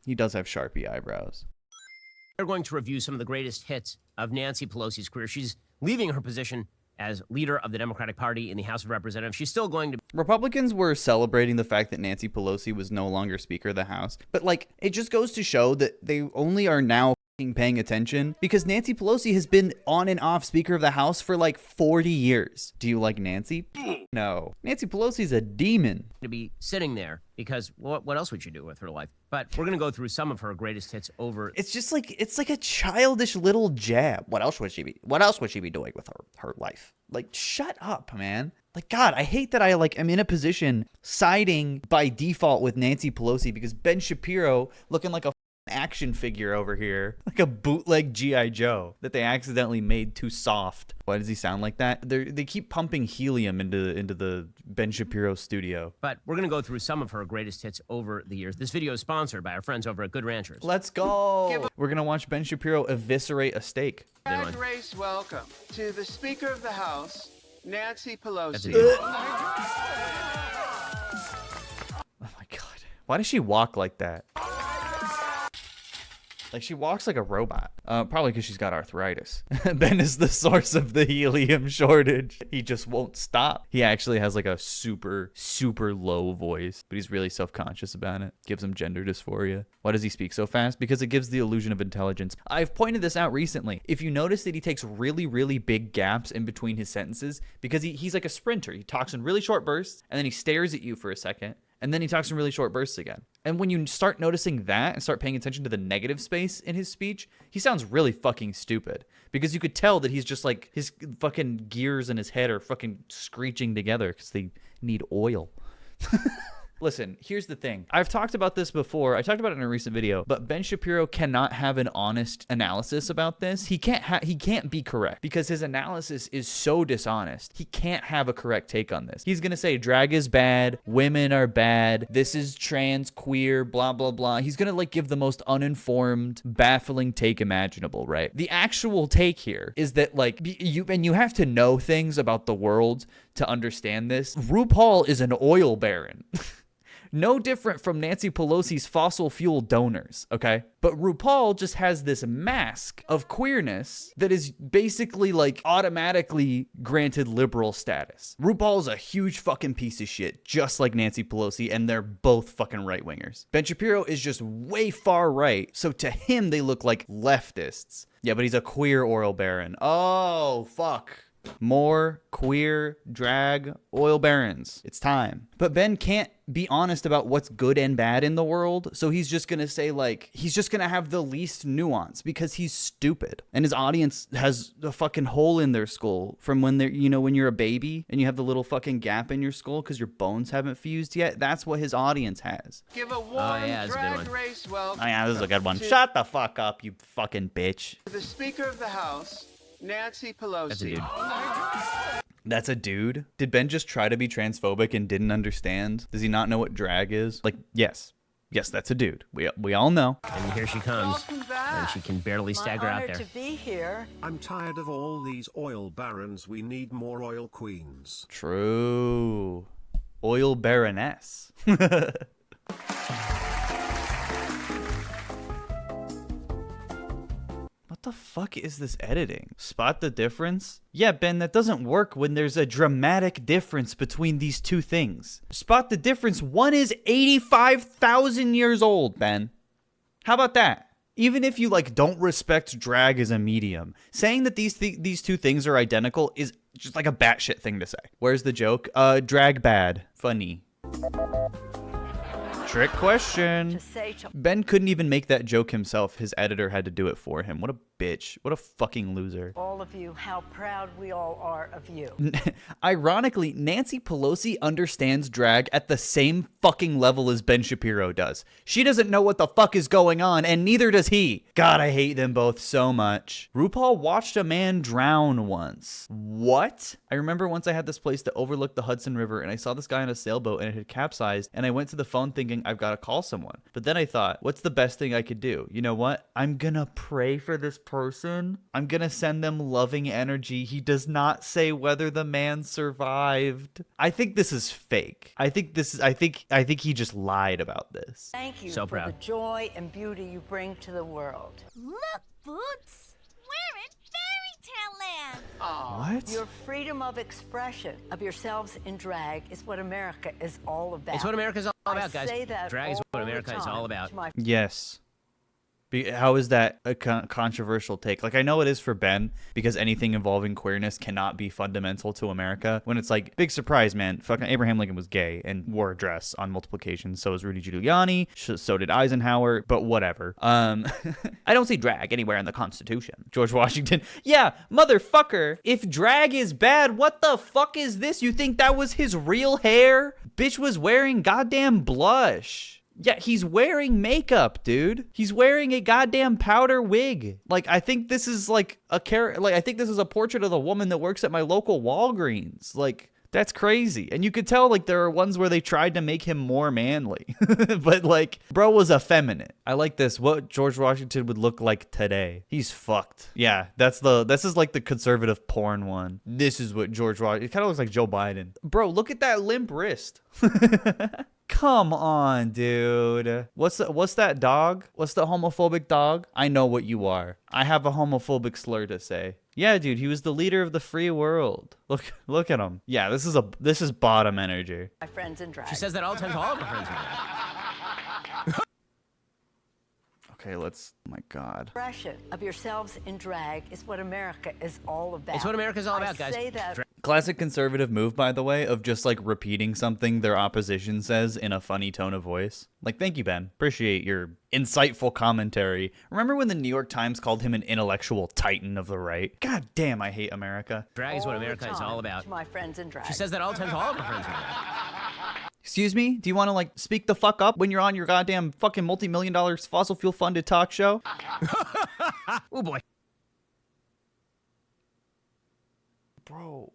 He does have Sharpie eyebrows. We're going to review some of the greatest hits of Nancy Pelosi's career. She's leaving her position as leader of the Democratic Party in the House of Representatives. She's still going to... Republicans were celebrating the fact that Nancy Pelosi was no longer Speaker of the House. But, like, it just goes to show that they only are now paying attention because Nancy Pelosi has been on and off Speaker of the House for like 40 years. Do you like Nancy? No. Nancy Pelosi's a demon. To be sitting there because what else would you do with her life? But we're going to go through some of her greatest hits over... It's just like, it's like a childish little jab. What else would she be doing with her life? Like, shut up, man. Like, God, I hate that I am in a position siding by default with Nancy Pelosi because Ben Shapiro looking like a action figure over here, like a bootleg G.I. Joe that they accidentally made too soft. Why does he sound like that? They keep pumping helium into the Ben Shapiro studio. But we're going to go through some of her greatest hits over the years. This video is sponsored by our friends over at Good Ranchers. Let's go. We're going to watch Ben Shapiro eviscerate a steak. Drag race welcome to the Speaker of the House, Nancy Pelosi. Oh my God. Why does she walk like that? Like, she walks like a robot. Probably because she's got arthritis. Ben is the source of the helium shortage. He just won't stop. He actually has like a super, super low voice, but he's really self-conscious about it. Gives him gender dysphoria. Why does he speak so fast? Because it gives the illusion of intelligence. I've pointed this out recently. If you notice that he takes really, really big gaps in between his sentences, because he's like a sprinter. He talks in really short bursts, and then he stares at you for a second, and then he talks in really short bursts again. And when you start noticing that and start paying attention to the negative space in his speech, he sounds really fucking stupid. Because you could tell that he's just like, his fucking gears in his head are fucking screeching together because they need oil. Listen, here's the thing. I've talked about this before. I talked about it in a recent video, but Ben Shapiro cannot have an honest analysis about this. He can't be correct because his analysis is so dishonest. He can't have a correct take on this. He's going to say drag is bad, women are bad, this is trans, queer, blah, blah, blah. He's going to like give the most uninformed, baffling take imaginable, right? The actual take here is that like you have to know things about the world to understand this. RuPaul is an oil baron. No different from Nancy Pelosi's fossil fuel donors, okay? But RuPaul just has this mask of queerness that is basically like automatically granted liberal status. RuPaul is a huge fucking piece of shit, just like Nancy Pelosi, and they're both fucking right-wingers. Ben Shapiro is just way far right, so to him they look like leftists. Yeah, but he's a queer oil baron. Oh, fuck. More queer drag oil barons. It's time. But Ben can't be honest about what's good and bad in the world. So he's just going to say like, he's just going to have the least nuance because he's stupid. And his audience has a fucking hole in their skull from when they're, you know, when you're a baby and you have the little fucking gap in your skull because your bones haven't fused yet. That's what his audience has. Give a warm drag race welcome. Oh yeah, this is a good one. Shut the fuck up, you fucking bitch. The Speaker of the House, Nancy Pelosi. That's a dude. That's a dude? Did Ben just try to be transphobic and didn't understand? Does he not know what drag is? Like, yes. Yes, that's a dude. We all know. And here she comes. And she can barely stagger out there. To be here. I'm tired of all these oil barons. We need more oil queens. True. Oil baroness. What the fuck is this editing? Spot the difference? Yeah, Ben, that doesn't work when there's a dramatic difference between these two things. Spot the difference. One is 85,000 years old, Ben. How about that? Even if you like don't respect drag as a medium, saying that these two things are identical is just like a batshit thing to say. Where's the joke? Drag bad. Funny. Trick question. Ben couldn't even make that joke himself. His editor had to do it for him. What a bitch. What a fucking loser. All of you, how proud we all are of you. Ironically, Nancy Pelosi understands drag at the same fucking level as Ben Shapiro does. She doesn't know what the fuck is going on, and neither does he. God, I hate them both so much. RuPaul watched a man drown once. What? I remember once I had this place that overlooked the Hudson River, and I saw this guy on a sailboat, and it had capsized, and I went to the phone thinking, I've got to call someone. But then I thought, what's the best thing I could do? You know what? I'm gonna pray for this person. I'm gonna send them loving energy. He does not say whether the man survived. I think this is fake. I think he just lied about this. Thank you So for proud. the joy and beauty you bring to the world. Look, Boots. We're in fairy tale land. What? Your freedom of expression of yourselves in drag is what America is all about. It's what America's all about, I guys. say that Drag is what all the America is all time about. to my Yes. How is that a controversial take? Like, I know it is for Ben, because anything involving queerness cannot be fundamental to America. When it's like, big surprise, man, fucking Abraham Lincoln was gay and wore a dress on multiple occasions. So was Rudy Giuliani. So did Eisenhower. But whatever. I don't see drag anywhere in the Constitution. George Washington. Yeah, motherfucker. If drag is bad, what the fuck is this? You think that was his real hair? Bitch was wearing goddamn blush. Yeah, he's wearing makeup, dude. He's wearing a goddamn powder wig. Like, I think this is like a I think this is a portrait of the woman that works at my local Walgreens. Like, that's crazy. And you could tell, like, there are ones where they tried to make him more manly. But, like, bro was effeminate. I like this. What George Washington would look like today. He's fucked. Yeah, this is like the conservative porn one. This is what George Washington, it kind of looks like Joe Biden. Bro, look at that limp wrist. Come on, dude. What's that dog? What's the homophobic dog? I know what you are. I have a homophobic slur to say. Yeah, dude, he was the leader of the free world. Look at him. Yeah, this is bottom energy. my friends in drag. She says that all the time to all of her friends. in drag. Okay, oh my God. Expression of yourselves in drag is what America is all about. It's what America's all about, I guys. say that Classic conservative move, by the way, of just like repeating something their opposition says in a funny tone of voice. Like, thank you, Ben. Appreciate your insightful commentary. Remember when the New York Times called him an intellectual titan of the right? God damn, I hate America. Drag is what all the America is all time about. to my friends in drag. She says that all the time to all of her friends. in drag. Excuse me? Do you want to, like, speak the fuck up when you're on your goddamn fucking multi-million-dollar fossil fuel funded talk show? Oh, boy. Bro.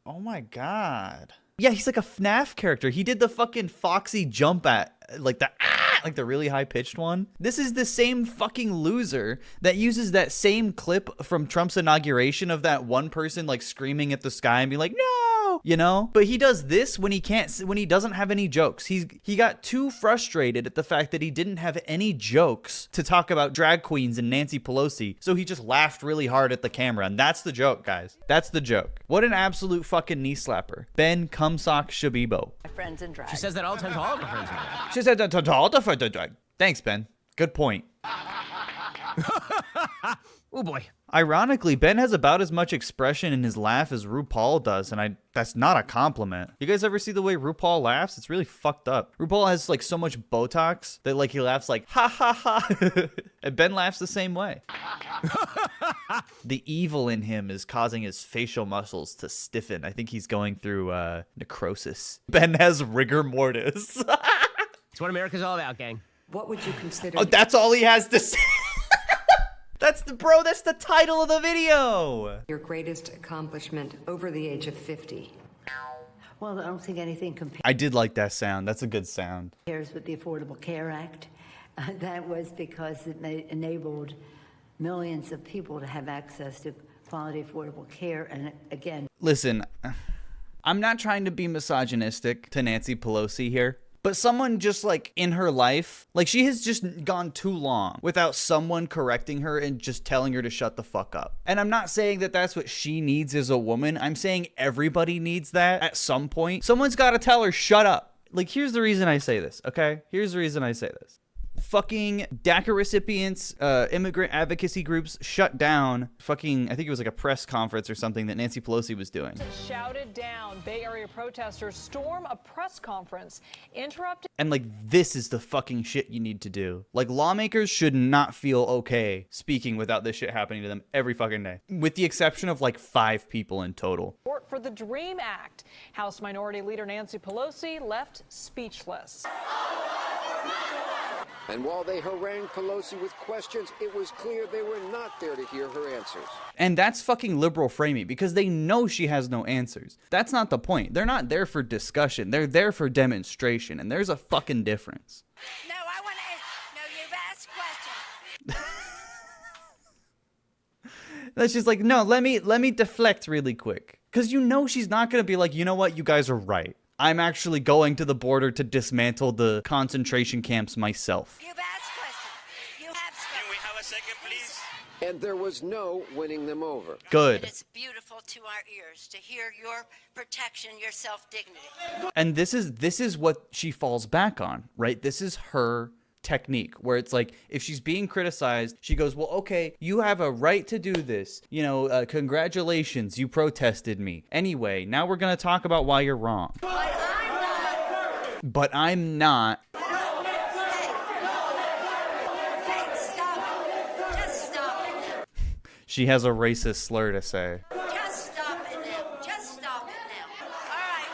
Oh my God. Yeah, he's like a FNAF character. He did the fucking Foxy jump at, like the really high pitched one. This is the same fucking loser that uses that same clip from Trump's inauguration of that one person like screaming at the sky and be like, no, you know? But he does this when he doesn't have any jokes. He got too frustrated at the fact that he didn't have any jokes to talk about drag queens and Nancy Pelosi. So he just laughed really hard at the camera. And that's the joke, guys. That's the joke. What an absolute fucking knee slapper. Ben Cumsock Shabibo. my friends in drag. She says that all the time to all of her friends. in drag. She said that. Thanks, Ben. Good point. Oh, boy. Ironically, Ben has about as much expression in his laugh as RuPaul does, and that's not a compliment. You guys ever see the way RuPaul laughs? It's really fucked up. RuPaul has like so much Botox that like he laughs like ha ha ha, and Ben laughs the same way. The evil in him is causing his facial muscles to stiffen. I think he's going through necrosis. Ben has rigor mortis. It's what America's all about, gang. What would you consider? Oh, that's all he has to say. That's the title of the video. Your greatest accomplishment over the age of 50? Well, I don't think anything compares I did like that sound. That's a good sound. with the Affordable Care Act. That was because it enabled millions of people to have access to quality, affordable care. And again, Listen, I'm not trying to be misogynistic to Nancy Pelosi here, but someone just like in her life, like she has just gone too long without someone correcting her and just telling her to shut the fuck up. And I'm not saying that that's what she needs as a woman. I'm saying everybody needs that at some point. Someone's got to tell her, shut up. Like, here's the reason I say this, okay? Here's the reason I say this. Fucking DACA recipients, immigrant advocacy groups shut down fucking, I think it was like a press conference or something that Nancy Pelosi was doing. Shouted down. Bay Area protesters storm a press conference, interrupting. And like, this is the fucking shit you need to do. Like, lawmakers should not feel okay speaking without this shit happening to them every fucking day. With the exception of like 5 people in total. Support for the DREAM Act. House Minority Leader Nancy Pelosi left speechless. And while they harangued Pelosi with questions, it was clear they were not there to hear her answers. And that's fucking liberal framing because they know she has no answers. That's not the point. They're not there for discussion. They're there for demonstration. And there's a fucking difference. No, I want to. No, you've asked questions. That's just like, no, let me deflect really quick. Because you know she's not going to be like, you know what, you guys are right. I'm actually going to the border to dismantle the concentration camps myself. You've asked questions. You have spoken. Can we have a second, please? And there was no winning them over. Good. It is beautiful to our ears to hear your protection, your self-dignity. And this is what she falls back on, right? This is her technique where it's like, if she's being criticized, she goes, well, okay, you have a right to do this. You know, congratulations, you protested me. Anyway, now we're going to talk about why you're wrong. But I'm not. Hey, stop it. Just stop it. She has a racist slur to say. Just stop it now. Just stop it now. All right.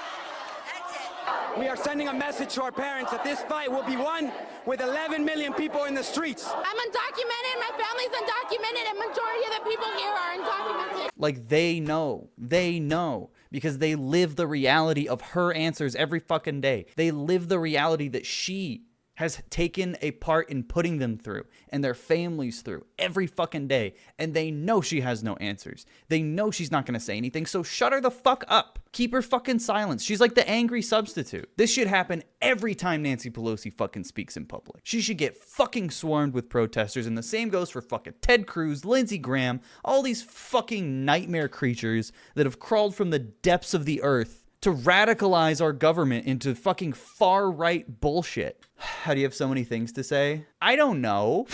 That's it. We are sending a message to our parents that this fight will be won with 11 million people in the streets. I'm undocumented, my family's undocumented, and majority of the people here are undocumented. Like, they know, because they live the reality of her answers every fucking day. They live the reality that she has taken a part in putting them through and their families through every fucking day. And they know she has no answers. They know she's not going to say anything. So shut her the fuck up. Keep her fucking silence. She's like the angry substitute. This should happen every time Nancy Pelosi fucking speaks in public. She should get fucking swarmed with protesters. And the same goes for fucking Ted Cruz, Lindsey Graham, all these fucking nightmare creatures that have crawled from the depths of the earth to radicalize our government into fucking far-right bullshit. How do you have so many things to say? I don't know.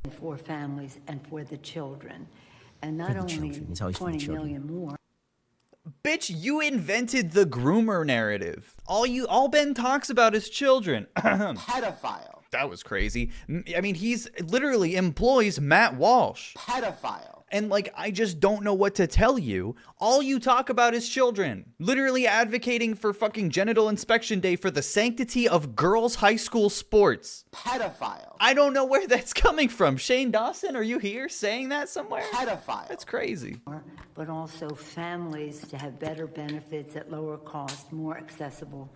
For families and for the children. And not only 20 million more. Bitch, you invented the groomer narrative. All Ben talks about is children. Pedophile. That was crazy. I mean, he's literally employs Matt Walsh. Pedophile. And like, I just don't know what to tell you. All you talk about is children. Literally advocating for fucking genital inspection day for the sanctity of girls' high school sports. Pedophile. I don't know where that's coming from. Shane Dawson, are you here saying that somewhere? Pedophile. That's crazy. But also families to have better benefits at lower cost, more accessible,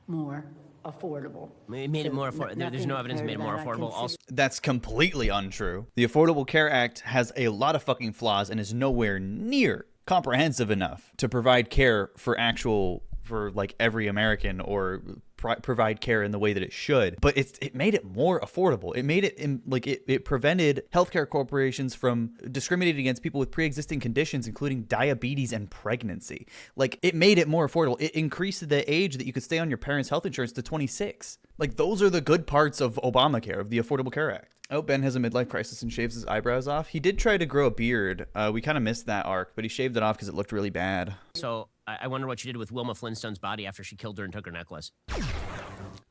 more affordable. It made it more affordable. There's no evidence it made it more affordable. Also, that's completely untrue. The Affordable Care Act has a lot of fucking flaws and is nowhere near comprehensive enough to provide care for like every American or provide care in the way that it should. But it made it more affordable. It made it it prevented healthcare corporations from discriminating against people with pre-existing conditions, including diabetes and pregnancy. Like, it made it more affordable. It increased the age that you could stay on your parents' health insurance to 26. Like, those are the good parts of Obamacare, of the Affordable Care Act. Oh, Ben has a midlife crisis and shaves his eyebrows off. He did try to grow a beard. We kind of missed that arc, but he shaved it off because it looked really bad. So I wonder what she did with Wilma Flintstone's body after she killed her and took her necklace.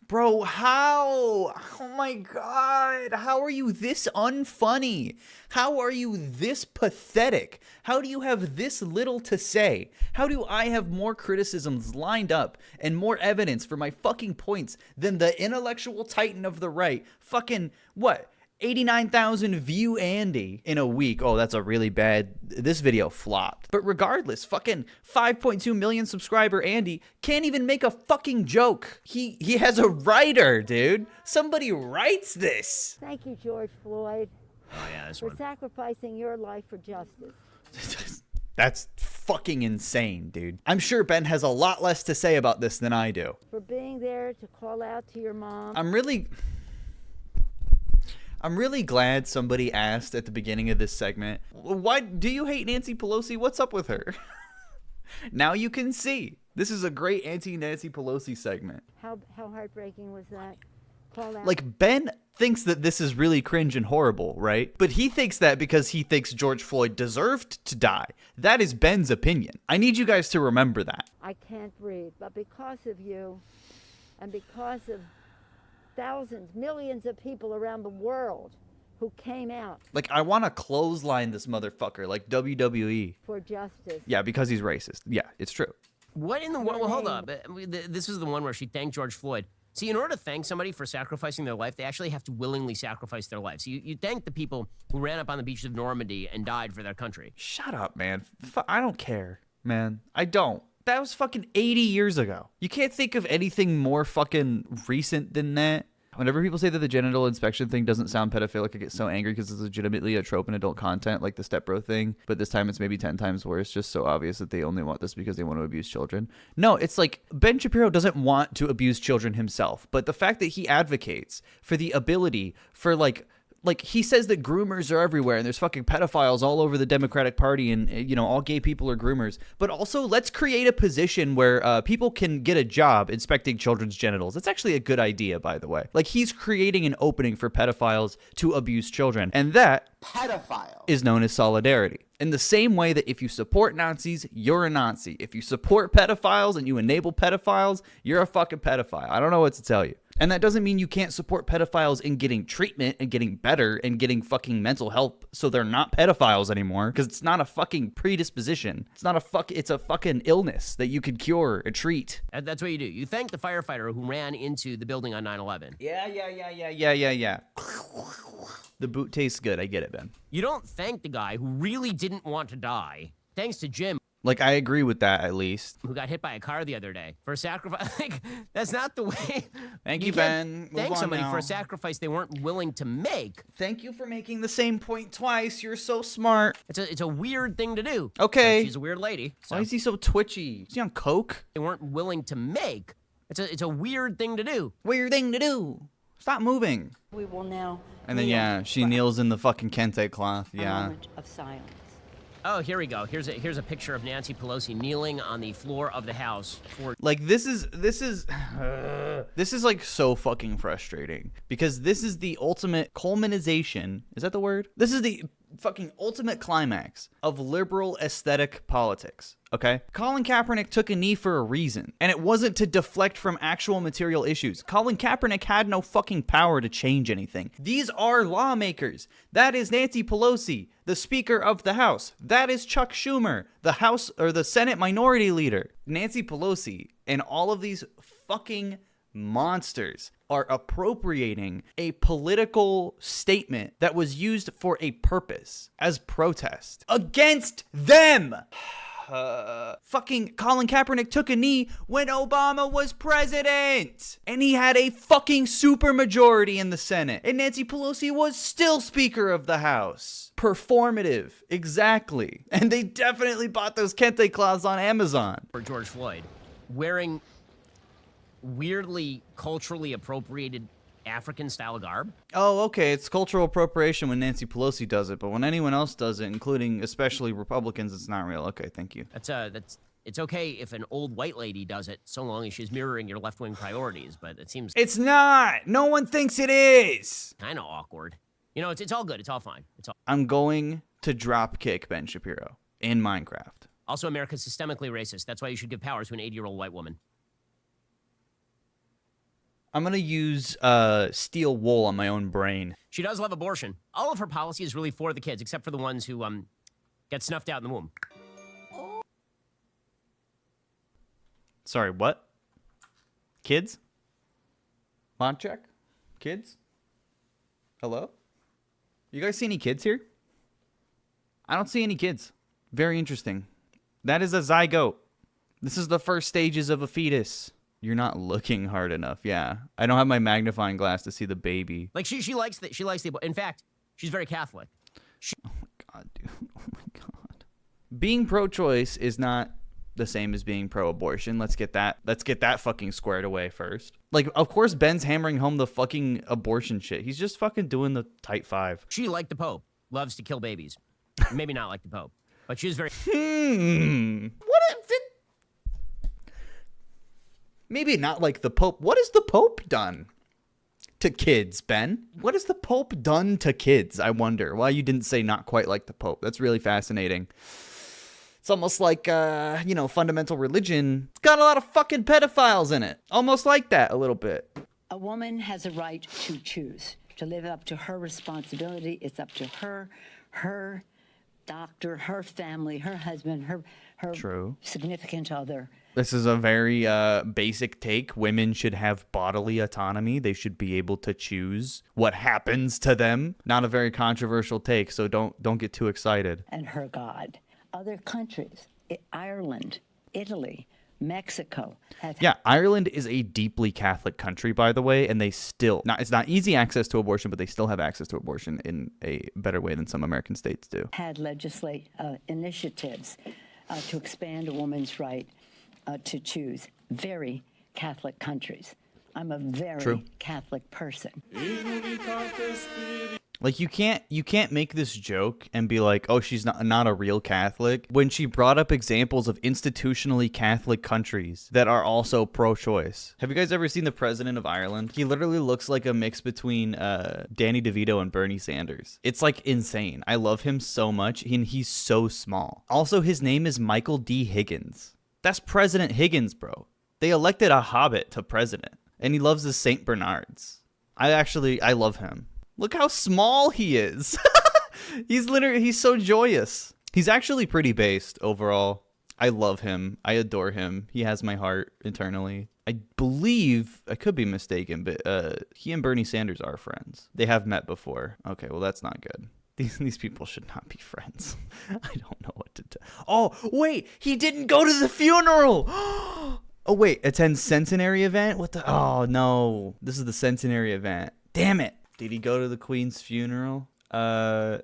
Bro, how? Oh my God. How are you this unfunny? How are you this pathetic? How do you have this little to say? How do I have more criticisms lined up and more evidence for my fucking points than the intellectual titan of the right? Fucking, what? 89,000 view Andy in a week. Oh, that's a really bad, this video flopped. But regardless, fucking 5.2 million subscriber Andy can't even make a fucking joke. He has a writer, dude. Somebody writes this. Thank you, George Floyd. Oh yeah, this for one. sacrificing your life for justice. That's fucking insane, dude. I'm sure Ben has a lot less to say about this than I do. For being there to call out to your mom. I'm really glad somebody asked at the beginning of this segment, why do you hate Nancy Pelosi? What's up with her? Now you can see. This is a great anti-Nancy Pelosi segment. How heartbreaking was that? Call out. Like, Ben thinks that this is really cringe and horrible, right? But he thinks that because he thinks George Floyd deserved to die. That is Ben's opinion. I need you guys to remember that. I can't breathe, but because of you and because of thousands, millions of people around the world who came out. Like, I want to clothesline this motherfucker like WWE. For justice. Yeah, because he's racist. Yeah, it's true. What in the world? Well, hold up. This is the one where she thanked George Floyd. See, in order to thank somebody for sacrificing their life, they actually have to willingly sacrifice their life. So you thank the people who ran up on the beaches of Normandy and died for their country. Shut up, man. I don't care, man. I don't. That was fucking 80 years ago. You can't think of anything more fucking recent than that. Whenever people say that the genital inspection thing doesn't sound pedophilic, I get so angry because it's legitimately a trope in adult content, like the stepbro thing. But this time it's maybe 10 times worse, just so obvious that they only want this because they want to abuse children. No, it's like Ben Shapiro doesn't want to abuse children himself, but the fact that he advocates for the ability for like he says that groomers are everywhere and there's fucking pedophiles all over the Democratic Party and, you know, all gay people are groomers. But also, let's create a position where people can get a job inspecting children's genitals. That's actually a good idea, by the way. Like, he's creating an opening for pedophiles to abuse children. And that is known as solidarity. In the same way that if you support Nazis, you're a Nazi. If you support pedophiles and you enable pedophiles, you're a fucking pedophile. I don't know what to tell you. And that doesn't mean you can't support pedophiles in getting treatment and getting better and getting fucking mental health so they're not pedophiles anymore, because it's not a fucking predisposition. It's a fucking illness that you could cure and treat. That's what you do. You thank the firefighter who ran into the building on 9/11. Yeah. The boot tastes good. I get it, Ben. You don't thank the guy who really didn't want to die. Thanks to Jim. Like, I agree with that, at least. Who got hit by a car the other day for a sacrifice. Like, that's not the way. Thank you, Ben. Thank somebody for a sacrifice they weren't willing to make. Thank you for making the same point twice. You're so smart. It's a weird thing to do. Okay. She's a weird lady. So. Why is he so twitchy? Is he on coke? They weren't willing to make. It's a weird thing to do. Weird thing to do. Stop moving. We will now. And then, she kneels in the fucking kente cloth. Yeah. A moment of silence. Oh, here we go. Here's a picture of Nancy Pelosi kneeling on the floor of the House for. Like, this is like so fucking frustrating, because this is the ultimate culmination. Is that the word? This is the fucking ultimate climax of liberal aesthetic politics. Okay? Colin Kaepernick took a knee for a reason, and it wasn't to deflect from actual material issues. Colin Kaepernick had no fucking power to change anything. These are lawmakers. That is Nancy Pelosi, the Speaker of the House. That is Chuck Schumer, the House or the Senate Minority Leader. Nancy Pelosi and all of these fucking monsters are appropriating a political statement that was used for a purpose as protest against them. Fucking Colin Kaepernick took a knee when Obama was president, and he had a fucking supermajority in the Senate, and Nancy Pelosi was still Speaker of the House. Performative, exactly. And they definitely bought those kente cloths on Amazon. For George Floyd, wearing weirdly culturally appropriated African-style garb. Oh, okay. It's cultural appropriation when Nancy Pelosi does it, but when anyone else does it, including especially Republicans, it's not real. Okay, thank you. It's okay if an old white lady does it, so long as she's mirroring your left-wing priorities. But it seems it's not. No one thinks it is. Kind of awkward. You know, it's all good. It's all fine. I'm going to drop kick Ben Shapiro in Minecraft. Also, America's systemically racist. That's why you should give power to an 80-year-old white woman. I'm going to use steel wool on my own brain. She does love abortion. All of her policy is really for the kids, except for the ones who get snuffed out in the womb. Sorry, what? Kids? Mod check? Kids? Hello? You guys see any kids here? I don't see any kids. Very interesting. That is a zygote. This is the first stages of a fetus. You're not looking hard enough. Yeah. I don't have my magnifying glass to see the baby. Like, she likes the... In fact, she's very Catholic. Oh, my God, dude. Oh, my God. Being pro-choice is not the same as being pro-abortion. Let's get that fucking squared away first. Like, of course, Ben's hammering home the fucking abortion shit. He's just fucking doing the tight five. She, like the Pope, loves to kill babies. Maybe not like the Pope, but she's very... Maybe not like the Pope. What has the Pope done to kids, Ben? What has the Pope done to kids? I wonder why you didn't say not quite like the Pope. That's really fascinating. It's almost like, fundamental religion. It's got a lot of fucking pedophiles in it. Almost like that a little bit. A woman has a right to choose, to live up to her responsibility. It's up to her doctor, her family, her husband, her True. Significant other. This is a very basic take. Women should have bodily autonomy. They should be able to choose what happens to them. Not a very controversial take, so don't get too excited. And her God. Other countries, Ireland, Italy, Mexico have Yeah, Ireland is a deeply Catholic country, by the way, and they still it's not easy access to abortion, but they still have access to abortion in a better way than some American states do. had initiatives to expand a woman's right to choose. Very Catholic countries. I'm a very Catholic person. Like you can't make this joke and be like, oh, she's not a real Catholic, when she brought up examples of institutionally Catholic countries that are also pro-choice. Have you guys ever seen the president of Ireland? He literally looks like a mix between Danny DeVito and Bernie Sanders. It's like insane. I love him so much, and he's so small. Also, his name is Michael D. Higgins. That's President Higgins, bro. They elected a hobbit to president, and he loves the St. Bernards. I love him. Look how small he is. He's so joyous. He's actually pretty based overall. I love him. I adore him. He has my heart internally. I believe, I could be mistaken, but he and Bernie Sanders are friends. They have met before. Okay, well, that's not good. These people should not be friends. I don't know what to do. Oh, wait, he didn't go to the funeral. Oh, wait, attend centenary event? What the? Oh, no. This is the centenary event. Damn it. Did he go to the Queen's funeral? The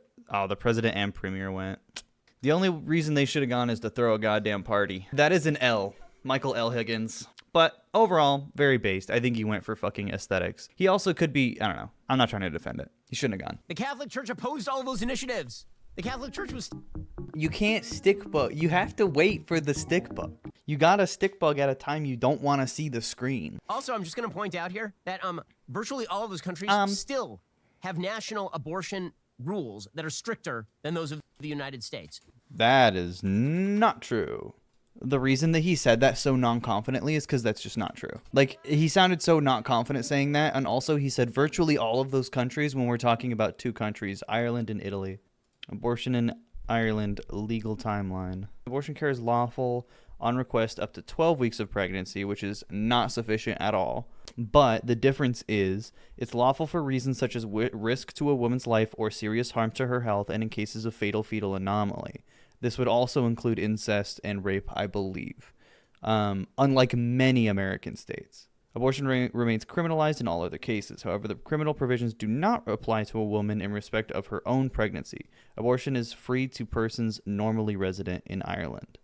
president and premier went. The only reason they should have gone is to throw a goddamn party. That is an L. Michael L. Higgins. But overall, very based. I think he went for fucking aesthetics. He also could be, I don't know. I'm not trying to defend it. He shouldn't have gone. The Catholic Church opposed all of those initiatives. The Catholic Church was... You can't stick bug. You have to wait for the stick bug. You got a stick bug at a time you don't want to see the screen. Also, I'm just going to point out here that virtually all of those countries still have national abortion rules that are stricter than those of the United States. That is not true. The reason that he said that so non-confidently is because that's just not true. Like, he sounded so not confident saying that, and also he said virtually all of those countries when we're talking about two countries, Ireland and Italy. Abortion in Ireland, legal timeline. Abortion care is lawful on request up to 12 weeks of pregnancy, which is not sufficient at all. But the difference is it's lawful for reasons such as risk to a woman's life or serious harm to her health, and in cases of fatal fetal anomaly. This would also include incest and rape, I believe, unlike many American states. Abortion remains criminalized in all other cases. However, the criminal provisions do not apply to a woman in respect of her own pregnancy. Abortion is free to persons normally resident in Ireland.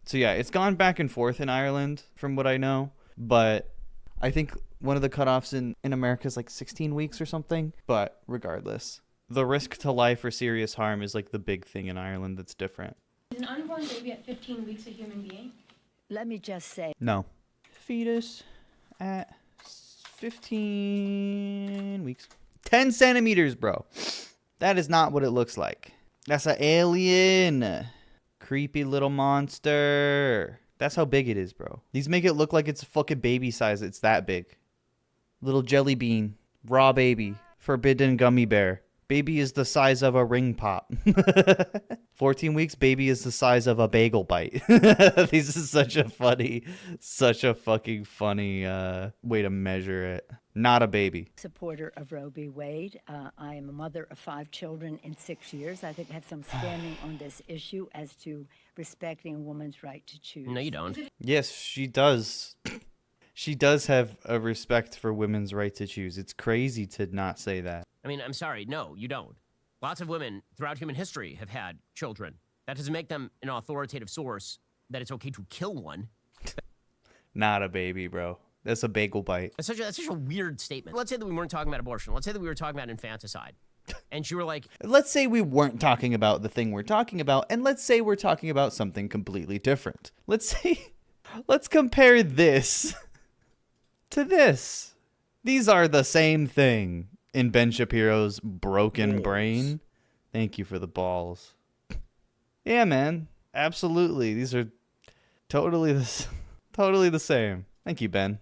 So yeah, it's gone back and forth in Ireland from what I know, but I think one of the cutoffs in America is like 16 weeks or something. But regardless, the risk to life or serious harm is like the big thing in Ireland that's different. Is an unborn baby at 15 weeks a human being? Let me just say. No. Fetus at 15 weeks. 10 centimeters, bro. That is not what it looks like. That's an alien. Creepy little monster. That's how big it is, bro. These make it look like it's fucking baby size. It's that big. Little jelly bean. Raw baby. Forbidden gummy bear. Baby is the size of a ring pop. 14 weeks, baby is the size of a bagel bite. This is such a fucking funny way to measure it. Not a baby. Supporter of Roe v. Wade. I am a mother of 5 children in 6 years. I think I have some standing on this issue as to respecting a woman's right to choose. No, you don't. Yes, she does. She does have a respect for women's right to choose. It's crazy to not say that. I mean, I'm sorry. No, you don't. Lots of women throughout human history have had children. That doesn't make them an authoritative source that it's okay to kill one. Not a baby, bro. That's a bagel bite. That's such a weird statement. Let's say that we weren't talking about abortion. Let's say that we were talking about infanticide. And you were like... Let's say we weren't talking about the thing we're talking about, and let's say we're talking about something completely different. Let's compare this to this. These are the same thing in Ben Shapiro's broken brain. Thank you for the balls. Yeah, man. Absolutely. These are totally the same. Thank you, Ben.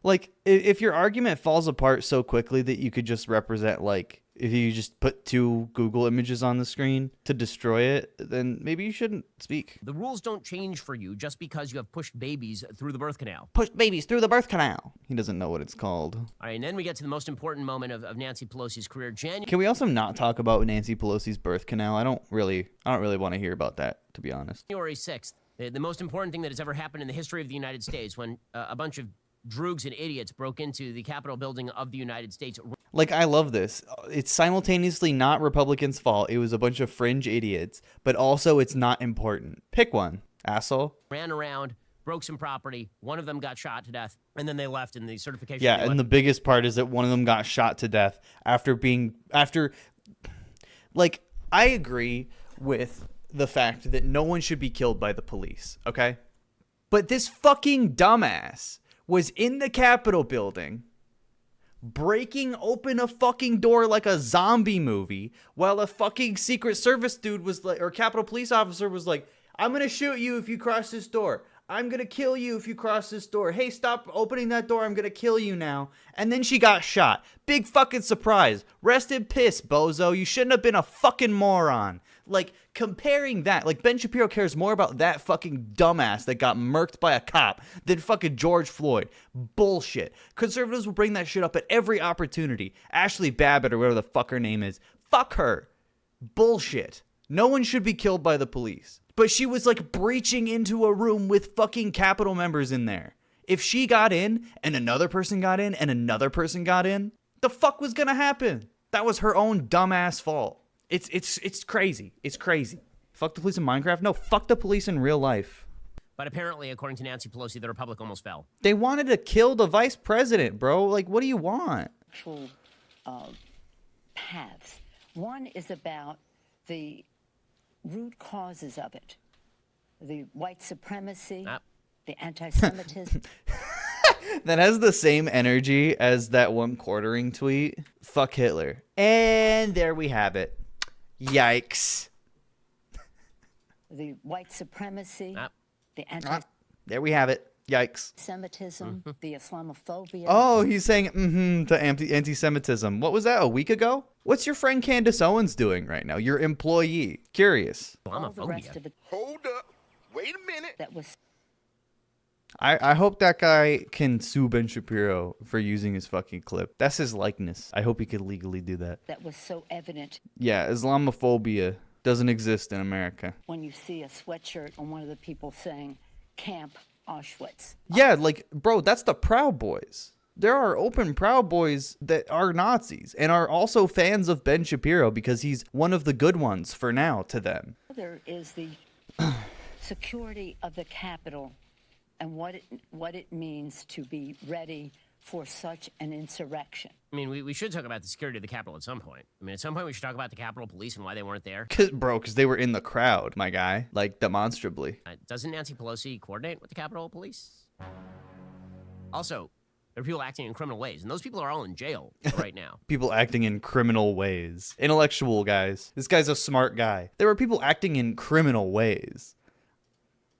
Like, if your argument falls apart so quickly that you could just represent, like, if you just put 2 Google images on the screen to destroy it, then maybe you shouldn't speak. The rules don't change for you just because you have pushed babies through the birth canal. Pushed babies through the birth canal. He doesn't know what it's called. All right, and then we get to the most important moment of Nancy Pelosi's career. Can we also not talk about Nancy Pelosi's birth canal? I don't really want to hear about that, to be honest. January 6th, The most important thing that has ever happened in the history of the United States, when a bunch of droogs and idiots broke into the Capitol building of the United States. Like, I love this. It's simultaneously not Republicans' fault. It was a bunch of fringe idiots, but also it's not important. Pick one, asshole. Ran around, broke some property. One of them got shot to death, and then they left in the certification. Yeah, and the biggest part is that one of them got shot to death after like, I agree with the fact that no one should be killed by the police, okay? But this fucking dumbass was in the Capitol building breaking open a fucking door like a zombie movie while a fucking Secret Service dude was like, or Capitol Police officer was like, I'm gonna shoot you if you cross this door. I'm gonna kill you if you cross this door. Hey, stop opening that door. I'm gonna kill you now. And then she got shot. Big fucking surprise. Rest in piss, bozo. You shouldn't have been a fucking moron. Like, comparing that, like, Ben Shapiro cares more about that fucking dumbass that got murked by a cop than fucking George Floyd. Bullshit. Conservatives will bring that shit up at every opportunity. Ashley Babbitt, or whatever the fuck her name is. Fuck her. Bullshit. No one should be killed by the police. But she was, like, breaching into a room with fucking Capitol members in there. If she got in, and another person got in, and another person got in, the fuck was gonna happen? That was her own dumbass fault. It's crazy. It's crazy. Fuck the police in Minecraft? No, fuck the police in real life. But apparently, according to Nancy Pelosi, the Republic almost fell. They wanted to kill the vice president, bro. Like, what do you want? Actual paths. One is about the root causes of it. The white supremacy, the anti-Semitism. That has the same energy as that one quartering tweet. Fuck Hitler. And there we have it. Yikes. The white supremacy, the There we have it. Yikes. anti-Semitism, the Islamophobia. Oh, he's saying to anti-Semitism. What was that, a week ago? What's your friend Candace Owens doing right now? Your employee. Curious. All the rest of it. Hold up. Wait a minute. That was. I hope that guy can sue Ben Shapiro for using his fucking clip. That's his likeness. I hope he could legally do that. That was so evident. Yeah, Islamophobia doesn't exist in America. When you see a sweatshirt on one of the people saying Camp Auschwitz. Yeah, like, bro, that's the Proud Boys. There are open Proud Boys that are Nazis and are also fans of Ben Shapiro because he's one of the good ones for now to them. There is the security of the Capitol and what it means to be ready for such an insurrection. I mean, we should talk about the security of the Capitol at some point. I mean, at some point we should talk about the Capitol Police and why they weren't there. Because they were in the crowd, my guy. Like, demonstrably. Doesn't Nancy Pelosi coordinate with the Capitol Police? Also, there are people acting in criminal ways, and those people are all in jail right now. People acting in criminal ways. Intellectual guys. This guy's a smart guy. There were people acting in criminal ways.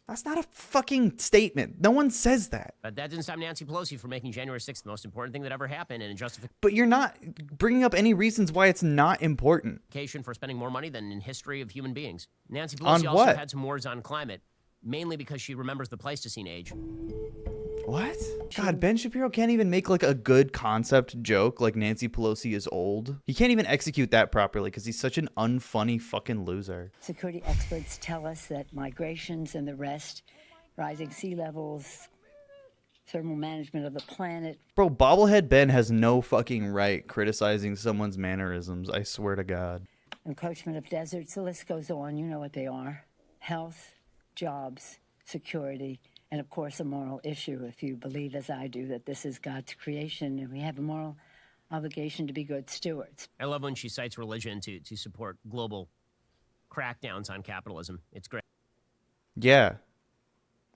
That's not a fucking statement. No one says that. But that didn't stop Nancy Pelosi from making January 6th the most important thing that ever happened, and in justification But you're not bringing up any reasons why it's not important. for spending more money than in history of human beings. Nancy On Pelosi what? also had some words on climate, mainly because she remembers the Pleistocene age. What? God, Ben Shapiro can't even make like a good concept joke like Nancy Pelosi is old. He can't even execute that properly because he's such an unfunny fucking loser. Security experts tell us that migrations and the rest, rising sea levels, thermal management of the planet. Bro, bobblehead Ben has no fucking right criticizing someone's mannerisms. I swear to God. Encroachment of deserts, the list goes on. You know what they are. Health, jobs, security, and of course a moral issue if you believe, as I do, that this is God's creation and we have a moral obligation to be good stewards. I love when she cites religion to support global crackdowns on capitalism. It's great. Yeah.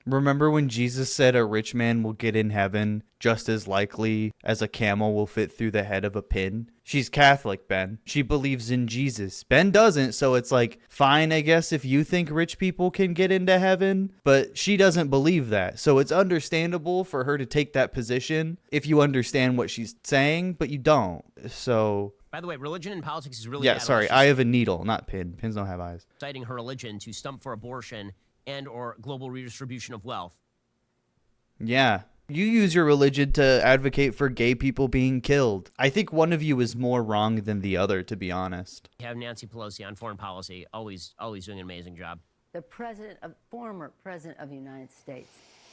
Remember when Jesus said a rich man will get in heaven just as likely as a camel will fit through the head of a pin? She's Catholic, Ben. She believes in Jesus. Ben doesn't, so it's like, fine, I guess, if you think rich people can get into heaven, but she doesn't believe that. So it's understandable for her to take that position if you understand what she's saying, but you don't. So... By the way, religion in politics is really Yeah, bad. sorry, eye of a needle, not pin. Pins don't have eyes. Citing her religion to stump for abortion and or global redistribution of wealth. Yeah. You use your religion to advocate for gay people being killed. I think one of you is more wrong than the other, to be honest. You have Nancy Pelosi on foreign policy, always doing an amazing job. the former president of the United States,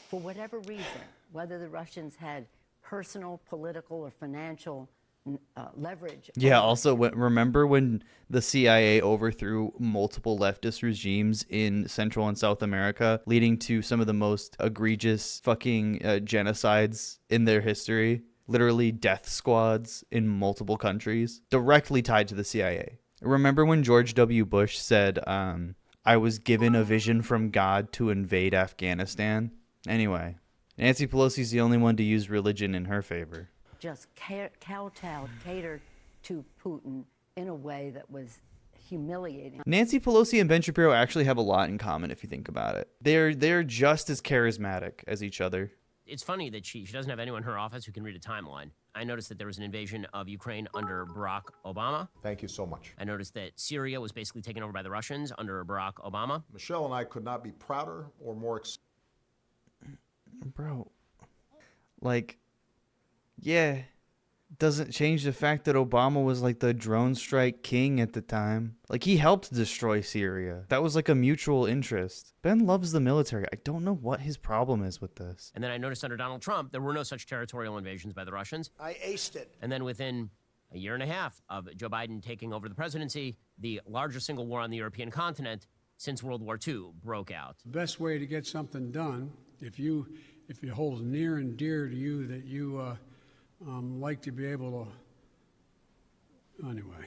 for whatever reason, whether the Russians had personal, political, or financial leverage. Yeah, also, remember when the CIA overthrew multiple leftist regimes in Central and South America, leading to some of the most egregious fucking genocides in their history? Literally death squads in multiple countries, directly tied to the CIA. Remember when George W. Bush said, I was given a vision from God to invade Afghanistan? Anyway, Nancy Pelosi's the only one to use religion in her favor. Just kowtowed, catered to Putin in a way that was humiliating. Nancy Pelosi and Ben Shapiro actually have a lot in common if you think about it. They're just as charismatic as each other. It's funny that she doesn't have anyone in her office who can read a timeline. I noticed that there was an invasion of Ukraine under Barack Obama. Thank you so much. I noticed that Syria was basically taken over by the Russians under Barack Obama. Michelle and I could not be prouder or more Bro, like, yeah, doesn't change the fact that Obama was like the drone strike king at the time. Like, he helped destroy Syria. That was like a mutual interest. Ben loves the military. I don't know what his problem is with this. And then I noticed under Donald Trump, there were no such territorial invasions by the Russians. I aced it. And then within a year and a half of Joe Biden taking over the presidency, the largest single war on the European continent since World War II broke out. The best way to get something done, if you hold near and dear to you that you like to be able to, anyway.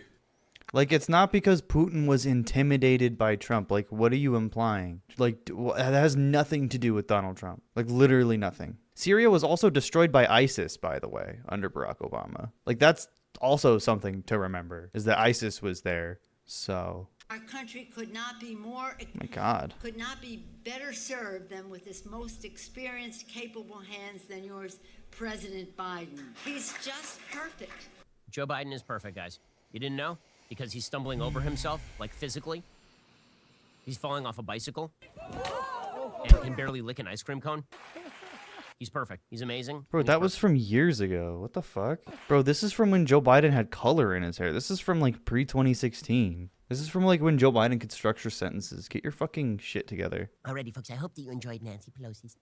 Like, it's not because Putin was intimidated by Trump. Like, what are you implying? Like, that has nothing to do with Donald Trump. Like, literally nothing. Syria was also destroyed by ISIS, by the way, under Barack Obama. Like, that's also something to remember, is that ISIS was there. So... Our country could not be my God. Could not be better served than with this most experienced, capable hands than yours, President Biden. He's just perfect. Joe Biden is perfect, guys. You didn't know? Because he's stumbling over himself, like physically. He's falling off a bicycle and can barely lick an ice cream cone. He's perfect. He's amazing. Bro, that was from years ago. What the fuck? Bro, this is from when Joe Biden had color in his hair. This is from like pre-2016. This is from like when Joe Biden could structure sentences. Get your fucking shit together. Alrighty, folks. I hope that you enjoyed Nancy Pelosi's.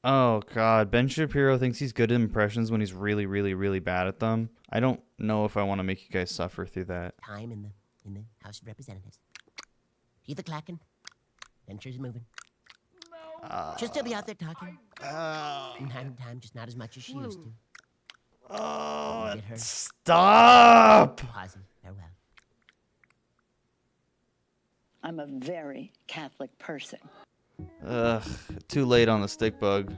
Oh, God. Ben Shapiro thinks he's good at impressions when he's really, really, really bad at them. I don't know if I want to make you guys suffer through that. Time in the House of Representatives. Hear the clacking. Bencher's moving. She'll still be out there talking. From time to time, just not as much as she used to. Oh, stop! Pausing. Farewell. I'm a very Catholic person. Ugh, too late on the stick bug.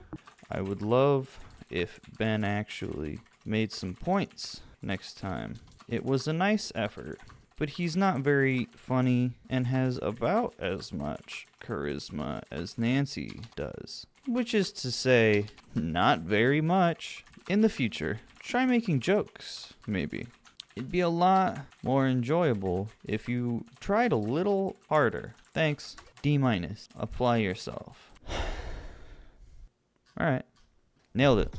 I would love if Ben actually made some points next time. It was a nice effort, but he's not very funny and has about as much charisma as Nancy does. Which is to say, not very much. In the future, try making jokes, maybe. It'd be a lot more enjoyable if you tried a little harder. Thanks. D-. Apply yourself. Alright. Nailed it.